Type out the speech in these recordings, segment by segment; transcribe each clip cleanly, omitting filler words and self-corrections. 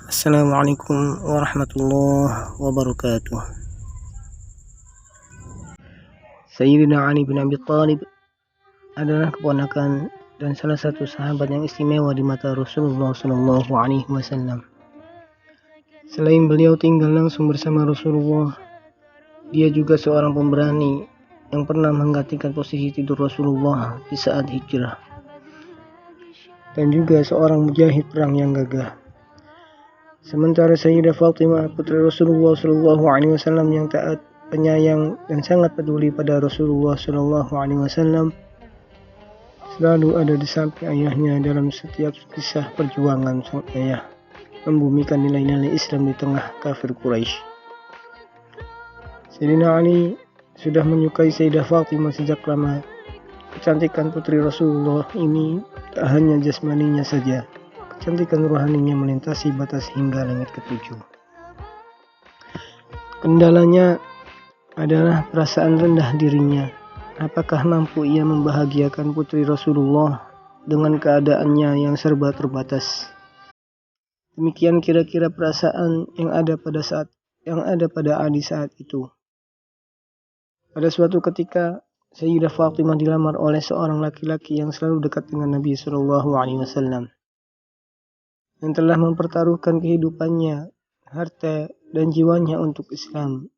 Assalamualaikum warahmatullahi wabarakatuh. Sayyidina Ali bin Abi Thalib adalah keponakan dan salah satu sahabat yang istimewa di mata Rasulullah Shallallahu Alaihi Wasallam. Selain beliau tinggal langsung bersama Rasulullah, dia juga seorang pemberani yang pernah menggantikan posisi tidur Rasulullah di saat hijrah, dan juga seorang mujahid perang yang gagah. Sementara Sayyidah Fatimah putri Rasulullah Shallallahu Alaihi Wasallam yang taat, penyayang dan sangat peduli pada Rasulullah Shallallahu Alaihi Wasallam, selalu ada di samping ayahnya dalam setiap kisah perjuangan sang ayah membumikan nilai-nilai Islam di tengah kafir Quraisy. Sayyidina Ali sudah menyukai Sayyidah Fatimah sejak lama. Kecantikan putri Rasulullah ini tak hanya jasmaninya saja, kecantikan rohaninya melintasi batas hingga langit ketujuh. Kendalanya adalah perasaan rendah dirinya. Apakah mampu ia membahagiakan putri Rasulullah dengan keadaannya yang serba terbatas? Demikian kira-kira perasaan yang ada pada Ali saat itu. Pada suatu ketika, Sayyidah Fatimah dilamar oleh seorang laki-laki yang selalu dekat dengan Nabi Shallallahu Alaihi Wasallam, yang telah mempertaruhkan kehidupannya, harta, dan jiwanya untuk Islam,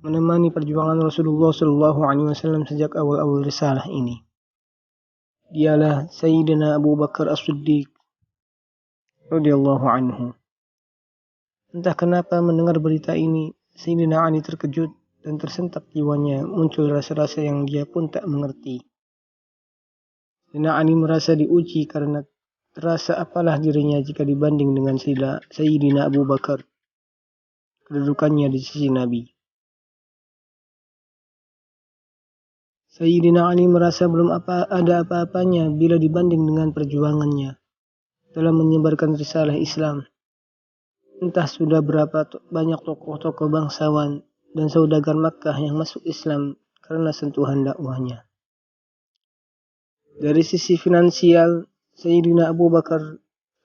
menemani perjuangan Rasulullah Shallallahu Alaihi Wasallam sejak awal-awal risalah ini. Dialah Sayyidina Abu Bakar As-Siddiq radhiyallahu anhu. Entah kenapa mendengar berita ini, Sayyidina Ali terkejut dan tersentak jiwanya, muncul rasa-rasa yang dia pun tak mengerti. Sayyidina Ali merasa diuji karena terasa apalah dirinya jika dibanding dengan Sayyidina Abu Bakar, kedudukannya di sisi Nabi. Sayyidina Ali merasa belum ada apa-apanya bila dibanding dengan perjuangannya dalam menyebarkan risalah Islam. Entah sudah berapa banyak tokoh-tokoh bangsawan dan saudagar Makkah yang masuk Islam karena sentuhan dakwahnya. Dari sisi finansial, Sayyidina Abu Bakar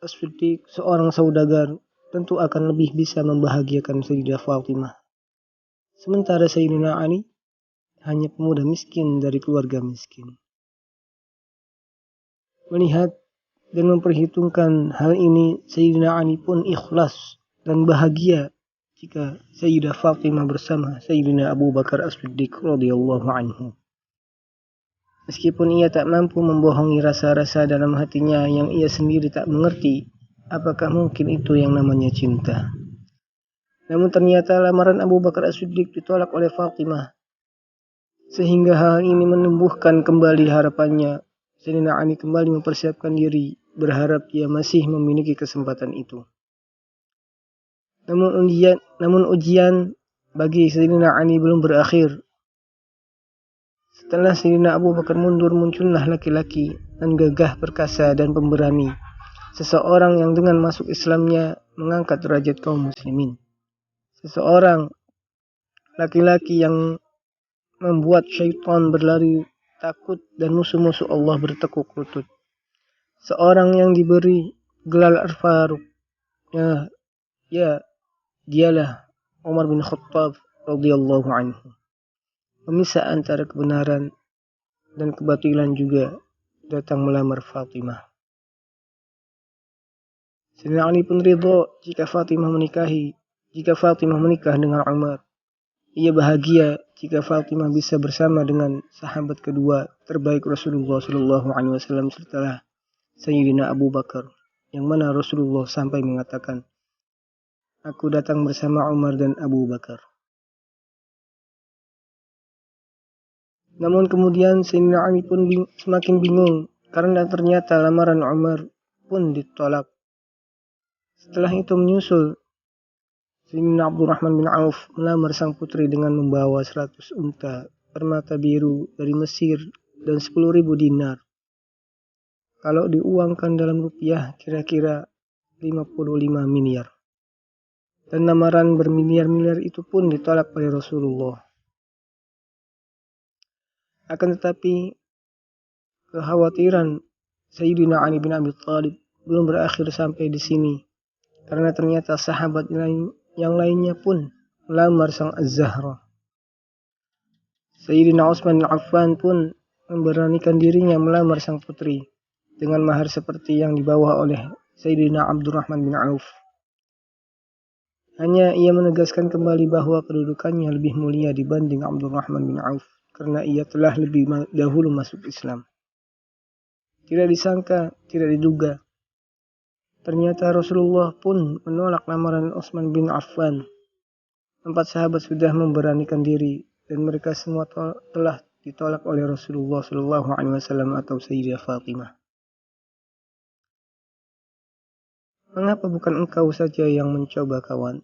As-Siddiq, seorang saudagar, tentu akan lebih bisa membahagiakan Sayyidah Fatimah. Sementara Sayyidina Ali hanya pemuda miskin dari keluarga miskin. Melihat dan memperhitungkan hal ini, Sayyidina Ali pun ikhlas dan bahagia jika Sayyidah Fatimah bersama Sayyidina Abu Bakar As-Siddiq radhiyallahu anhu. Meskipun ia tak mampu membohongi rasa-rasa dalam hatinya yang ia sendiri tak mengerti, apakah mungkin itu yang namanya cinta. Namun ternyata lamaran Abu Bakar As-Siddiq ditolak oleh Fatimah, sehingga hal ini menumbuhkan kembali harapannya. Sayyidina Ali kembali mempersiapkan diri, berharap ia masih memiliki kesempatan itu. Namun ujian bagi Sayyidina Ali belum berakhir. Setelah Sayyidina Abu Bakar mundur, muncullah laki-laki dan gagah perkasa dan pemberani, seseorang yang dengan masuk Islamnya mengangkat derajat kaum muslimin. Seseorang laki-laki yang membuat syaitan berlari takut dan musuh-musuh Allah bertekuk lutut. Seorang yang diberi gelar Al-Faruq. Dialah Umar bin Khattab radhiyallahu anhu. Pemisah antara kebenaran dan kebatilan juga datang melamar Fatimah. Sayyidina Ali pun ridha jika Fatimah menikah dengan Umar. Ia bahagia jika Fatimah bisa bersama dengan sahabat kedua terbaik Rasulullah Shallallahu Alaihi Wasallam setelah Sayyidina Abu Bakar, yang mana Rasulullah sampai mengatakan, "Aku datang bersama Umar dan Abu Bakar." Namun kemudian Sayyidina Ali pun semakin bingung karena ternyata lamaran Umar pun ditolak. Setelah itu menyusul Sayyidina Abdurrahman bin Auf melamar sang putri dengan membawa 100 unta permata biru dari Mesir dan 10.000 dinar. Kalau diuangkan dalam rupiah kira-kira 55 miliar. Dan lamaran bermiliar-miliar itu pun ditolak oleh Rasulullah. Akan tetapi kekhawatiran Sayyidina Ali bin Abi Thalib belum berakhir sampai di sini. karena ternyata sahabat yang lainnya pun melamar sang Az-Zahra. Sayyidina Utsman bin Affan pun memberanikan dirinya melamar sang putri dengan mahar seperti yang dibawa oleh Sayyidina Abdurrahman bin Auf. Hanya ia menegaskan kembali bahwa kedudukannya lebih mulia dibanding Abdurrahman bin Auf karena ia telah lebih dahulu masuk Islam. Tidak disangka, tidak diduga, ternyata Rasulullah pun menolak lamaran Utsman bin Affan. 4 sahabat sudah memberanikan diri dan mereka semua telah ditolak oleh Rasulullah SAW atau Sayyidah Fatimah. Mengapa bukan engkau saja yang mencoba, kawan?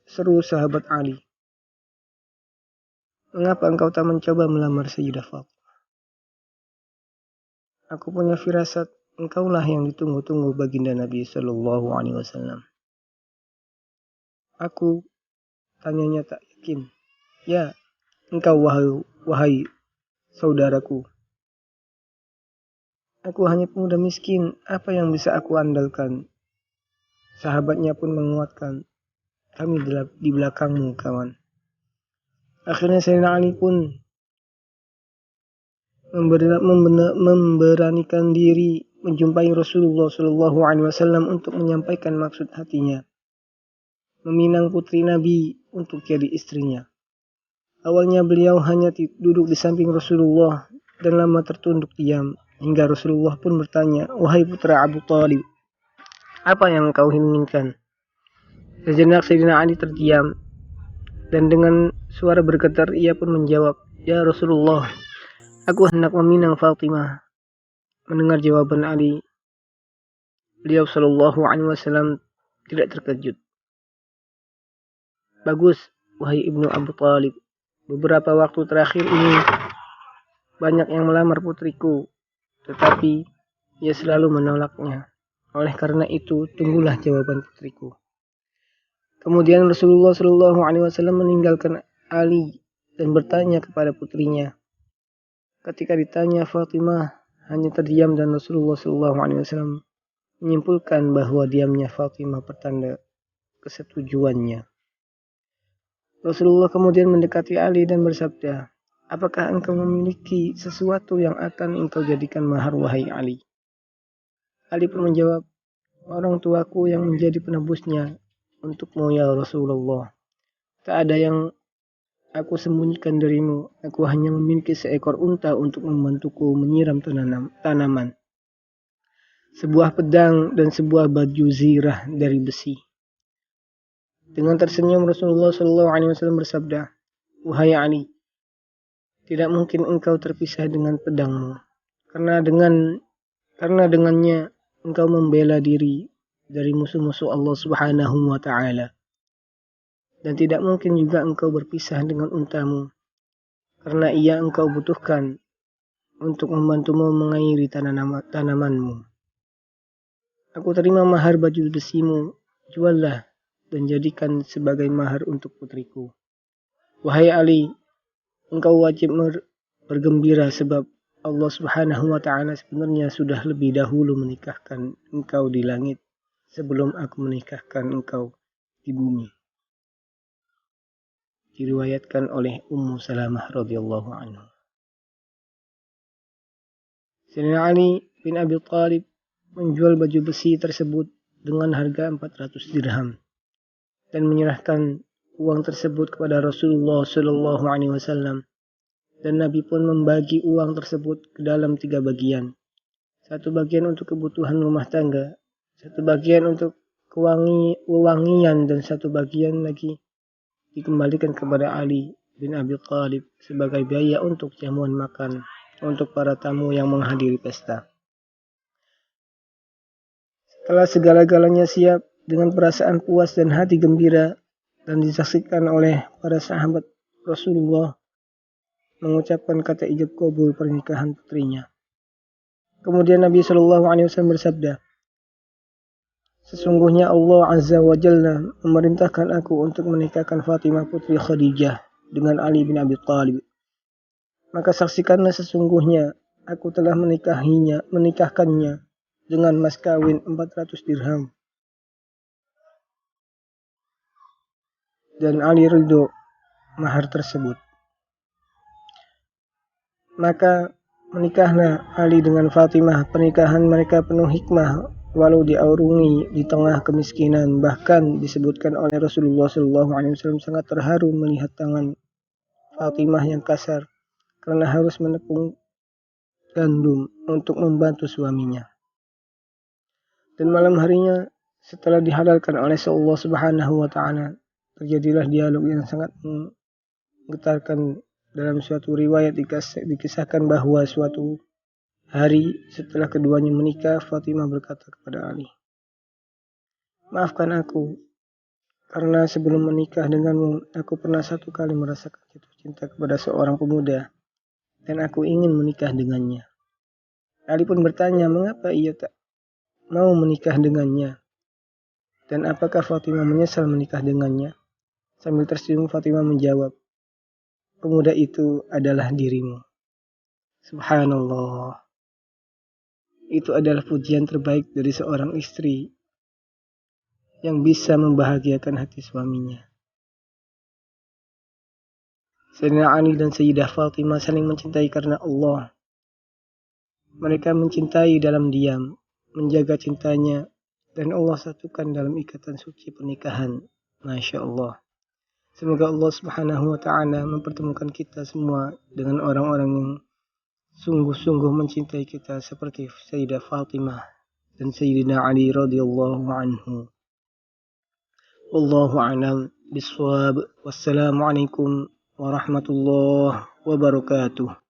Seru sahabat Ali. Mengapa engkau tak mencoba melamar Sayyidah Fatimah? Aku punya firasat, engkaulah yang ditunggu-tunggu baginda Nabi SAW. Aku tanyanya tak yakin. Ya, engkau wahai saudaraku. Aku hanya pemuda miskin, apa yang bisa aku andalkan? Sahabatnya pun menguatkan, kami di belakangmu, kawan. Akhirnya Sayyidina Ali pun memberanikan diri menjumpai Rasulullah SAW untuk menyampaikan maksud hatinya, meminang putri Nabi untuk jadi istrinya. Awalnya beliau hanya duduk di samping Rasulullah dan lama tertunduk diam, hingga Rasulullah pun bertanya, wahai putra Abu Thalib, apa yang kau inginkan? Sejenak Sayyidina Ali terdiam dan dengan suara bergetar ia pun menjawab, ya Rasulullah, aku hendak meminang Fatimah. Mendengar jawaban Ali, beliau SAW tidak terkejut. Bagus, wahai Ibnu Abu Thalib. Beberapa waktu terakhir ini banyak yang melamar putriku, tetapi ia selalu menolaknya. Oleh karena itu, tunggulah jawaban putriku. Kemudian Rasulullah SAW meninggalkan Ali dan bertanya kepada putrinya. Ketika ditanya, Fatimah hanya terdiam dan Rasulullah SAW menyimpulkan bahwa diamnya Fatimah pertanda kesetujuannya. Rasulullah kemudian mendekati Ali dan bersabda, apakah engkau memiliki sesuatu yang akan engkau jadikan mahar, wahai Ali? Ali pun menjawab, orang tuaku yang menjadi penebusnya untukmu, ya Rasulullah. Tak ada yang aku sembunyikan darimu. Aku hanya memiliki seekor unta untuk membantuku menyiram tanaman, sebuah pedang dan sebuah baju zirah dari besi. Dengan tersenyum Rasulullah SAW bersabda, wahai Ali, tidak mungkin engkau terpisah dengan pedangmu, karena dengannya engkau membela diri dari musuh-musuh Allah Subhanahu wa Ta'ala. Dan tidak mungkin juga engkau berpisah dengan untamu, karena ia engkau butuhkan untuk membantumu mengairi tanamanmu. Aku terima mahar baju besimu, juallah dan jadikan sebagai mahar untuk putriku. Wahai Ali, engkau wajib bergembira sebab Allah Subhanahu wa Ta'ala sebenarnya sudah lebih dahulu menikahkan engkau di langit sebelum aku menikahkan engkau di bumi. Diriwayatkan oleh Ummu Salamah radhiyallahu anha. Sayyidina Ali bin Abi Thalib menjual baju besi tersebut dengan harga 400 dirham dan menyerahkan uang tersebut kepada Rasulullah SAW. Dan Nabi pun membagi uang tersebut ke dalam 3 bagian. 1 bagian untuk kebutuhan rumah tangga, 1 bagian untuk wewangian, dan 1 bagian lagi dikembalikan kepada Ali bin Abi Thalib sebagai biaya untuk jamuan makan untuk para tamu yang menghadiri pesta. Setelah segala-galanya siap, dengan perasaan puas dan hati gembira dan disaksikan oleh para sahabat, Rasulullah mengucapkan kata ijab kabul pernikahan putrinya. Kemudian Nabi SAW bersabda, sesungguhnya Allah Azza wa Jalla memerintahkan aku untuk menikahkan Fatimah putri Khadijah dengan Ali bin Abi Thalib. Maka saksikanlah sesungguhnya aku telah menikahkannya dengan mas kawin 400 dirham. Dan Ali ridho mahar tersebut. Maka menikahlah Ali dengan Fatimah. Pernikahan mereka penuh hikmah, walau diaurungi di tengah kemiskinan. Bahkan disebutkan oleh Rasulullah SAW sangat terharu melihat tangan Fatimah yang kasar karena harus menepung gandum untuk membantu suaminya. Dan malam harinya setelah dihalalkan oleh Allah Subhanahu wa taala, terjadilah dialog yang sangat menggetarkan. Dalam suatu riwayat dikisahkan bahwa suatu hari setelah keduanya menikah, Fatimah berkata kepada Ali, "Maafkan aku, karena sebelum menikah denganmu, aku pernah satu kali merasakan jatuh cinta kepada seorang pemuda, dan aku ingin menikah dengannya." Ali pun bertanya, mengapa ia tak mau menikah dengannya? Dan apakah Fatimah menyesal menikah dengannya? Sambil tersenyum Fatimah menjawab, "Pemuda itu adalah dirimu." Subhanallah. Itu adalah pujian terbaik dari seorang istri yang bisa membahagiakan hati suaminya. Sayyidina Ali dan Sayyidah Fatimah saling mencintai karena Allah. Mereka mencintai dalam diam, menjaga cintanya, dan Allah satukan dalam ikatan suci pernikahan. Masya Allah. Semoga Allah Subhanahu wa taala mempertemukan kita semua dengan orang-orang yang sungguh-sungguh mencintai kita seperti Sayyidah Fatimah dan Sayyidina Ali radhiyallahu anhu. Wallahu a'lam bishawab. Wassalamualaikum warahmatullahi wabarakatuh.